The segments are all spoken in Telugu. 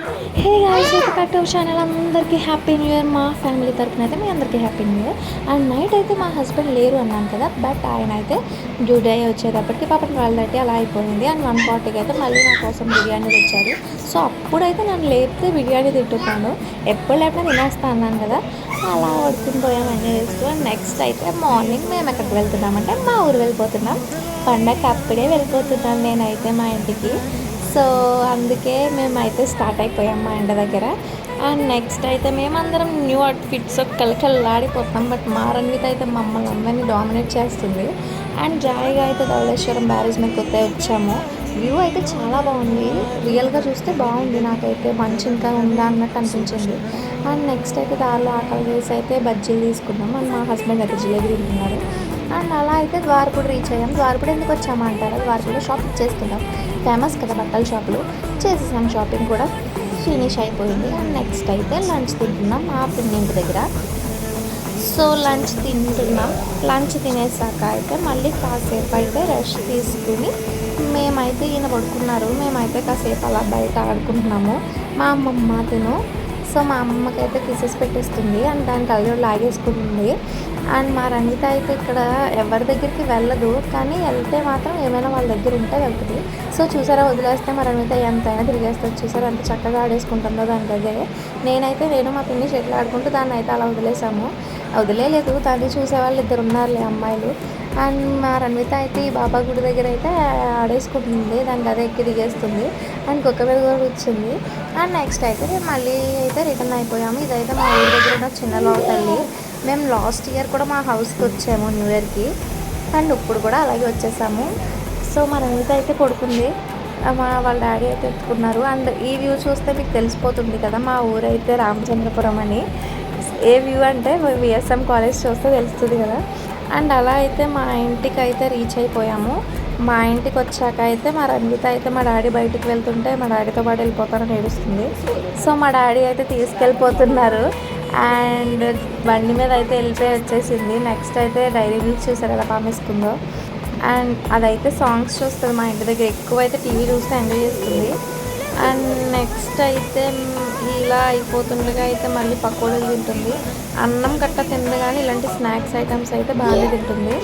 Hey guys, welcome back to our channel. అందరికీ హ్యాపీ న్యూ ఇయర్. మా ఫ్యామిలీ తరపున అయితే మీ అందరికీ happy new year. And night అయితే మా హస్బెండ్ లేరు అన్నాను కదా, బట్ ఆయన అయితే డ్యూటీ అయ్యి వచ్చేటప్పటికి పాపం 12:30 అలా అయిపోయింది. అండ్ 1:40కి అయితే మళ్ళీ నా కోసం బిర్యానీ తెచ్చారు. సో అప్పుడైతే నన్ను లేపితే బిర్యానీ తింటున్నాను. ఎప్పుడు లేపినా తినేస్తా అన్నాను కదా, అలా పడుకుని పోయాం ఎంజాయ్ చేస్తూ. అండ్ నెక్స్ట్ అయితే మార్నింగ్ మేము ఎక్కడికి వెళ్తున్నామంటే మా ఊరు వెళ్ళిపోతున్నాం. పండగకి అప్పుడే వెళ్ళిపోతున్నాను నేనైతే మా ఇంటికి. సో అందుకే మేమైతే స్టార్ట్ అయిపోయాం మా ఇంటి దగ్గర. అండ్ నెక్స్ట్ అయితే మేమందరం న్యూ అవుట్ఫిట్స్ కలకల్లాడిపోతాం. బట్ మా రణ్విత అయితే మమ్మల్ని అందరినీ డామినేట్ చేస్తుంది. అండ్ జాయిగా అయితే ధవళేశ్వరం బ్యారేజ్ మీద కొత్త వచ్చాము. వ్యూ అయితే చాలా బాగుంది, రియల్గా చూస్తే బాగుంది. నాకైతే మంచి ఇంకా ఉందా అన్నట్టు అనిపించింది. అండ్ నెక్స్ట్ అయితే దారిలో ఆకలి వేసి అయితే బజ్జీలు తీసుకున్నాం. అండ్ మా హస్బెండ్ అయితే జిలేబీ తింటున్నారు. అండ్ అలా అయితే ద్వారపూడి రీచ్ అయ్యాం. ద్వారపూడి ఎందుకు వచ్చామా అంటారా, ద్వారపూడిలో షాపింగ్ చేస్తున్నాం. ఫేమస్ కదా బట్టల షాపులు, చేసేసాం. షాపింగ్ కూడా ఫినిష్ అయిపోయింది. అండ్ నెక్స్ట్ అయితే లంచ్ తింటున్నాం మా ఫ్రెండ్ ఇంటి దగ్గర. సో లంచ్ తింటున్నాం. లంచ్ తినేసాక అయితే మళ్ళీ కాసేపు అయితే రెస్ట్ తీసుకుని మేమైతే ఈయన పడుకున్నారు. మేమైతే కాసేపు అలా బయట ఆడుకుంటున్నాము. మా అమ్మమ్మ తిను. సో మా అమ్మమ్మకి అయితే కిసెస్ పెట్టేస్తుంది అండ్ దాని కళ్ళు లాగేసుకుంటుంది. అండ్ మా రణిత అయితే ఇక్కడ ఎవరి దగ్గరికి వెళ్ళదు, కానీ వెళ్తే మాత్రం ఏమైనా వాళ్ళ దగ్గర ఉంటే వెళ్తుంది. సో చూసారా, వదిలేస్తే మా రణిత ఎంతైనా తిరిగేస్తుంది. చూసారా ఎంత చక్కగా ఆడేసుకుంటుందో దాని దగ్గరే. నేను మా పిన్ని షెట్లు ఆడుకుంటూ దాన్ని అయితే అలా వదిలేసాము. వదిలేదు, దాన్ని చూసే వాళ్ళు ఇద్దరు ఉన్నారులే అమ్మాయిలు. అండ్ మా రణిత అయితే ఈ బాబా గుడి దగ్గర అయితే ఆడేసుకుంటుంది, దానికి అదే ఎక్కి దిగేస్తుంది. అండ్ కుక్క మీద కూడా వచ్చింది. అండ్ నెక్స్ట్ అయితే మేము మళ్ళీ అయితే రిటర్న్ అయిపోయాము. ఇదైతే మా ఊరి దగ్గర ఉన్న చిన్న తల్లి. మేము లాస్ట్ ఇయర్ కూడా మా హౌస్కి వచ్చాము న్యూ ఇయర్కి. అండ్ ఇప్పుడు కూడా అలాగే వచ్చేసాము. సో మా రణిత అయితే పడుకుంది, వాళ్ళ డాడీ అయితే ఎత్తుకున్నారు. అండ్ ఈ వ్యూ చూస్తే మీకు తెలిసిపోతుంది కదా, మా ఊరైతే రామచంద్రపురం అని. ఏ వ్యూ అంటే విఎస్ఎం కాలేజ్ చూస్తే తెలుస్తుంది కదా. అండ్ అలా అయితే మా ఇంటికి అయితే రీచ్ అయిపోయాము. మా ఇంటికి వచ్చాక అయితే మా రణిత అయితే మా డాడీ బయటికి వెళ్తుంటే మా డాడీతో పాటు వెళ్ళిపోతారని ఏడుస్తుంది. సో మా డాడీ అయితే తీసుకెళ్ళిపోతున్నారు. అండ్ బండి మీద అయితే వెళ్ళిపోయి వచ్చేసింది. నెక్స్ట్ అయితే డైరీ మిల్క్ చూసారు ఎలా పామేసుకుందో. అండ్ అదైతే సాంగ్స్ చూస్తుంది మా ఇంటి దగ్గర, ఎక్కువైతే టీవీ చూస్తే ఎంజాయ్ చేస్తుంది. అండ్ నెక్స్ట్ అయితే ఇలా అయిపోతుండగా అయితే మళ్ళీ పకోడీలు తింటుంది. అన్నం కట్ట తింది కానీ ఇలాంటి స్నాక్స్ ఐటమ్స్ అయితే బాగా తింటుంది.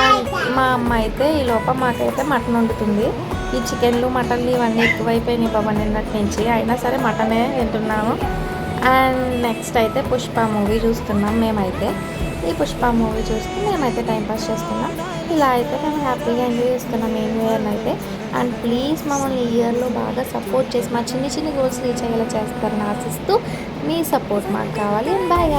అండ్ మా అమ్మ అయితే ఈ లోపల మాకైతే మటన్ వండుతుంది. ఈ చికెన్లు మటన్లు ఇవన్నీ ఎక్కువైపోయినాయి బాబా నిన్నటి నుంచి, అయినా సరే మటనే తింటున్నాము. అండ్ నెక్స్ట్ అయితే పుష్ప మూవీ చూస్తున్నాం మేమైతే. ఈ పుష్ప మూవీ చూస్తూ మేమైతే టైంపాస్ చేస్తున్నాం. ఇలా అయితే మేము హ్యాపీగా ఎంజాయ్ చేస్తున్నాం ఈ న్యూ ఇయర్ని అయితే. అండ్ ప్లీజ్ మమ్మల్ని ఈ ఇయర్లో బాగా సపోర్ట్ చేసి మా చిన్న చిన్న గోల్స్ రీచ్ అయ్యేలా చేస్తారని ఆశిస్తూ మీ సపోర్ట్ మాకు కావాలి. And bye.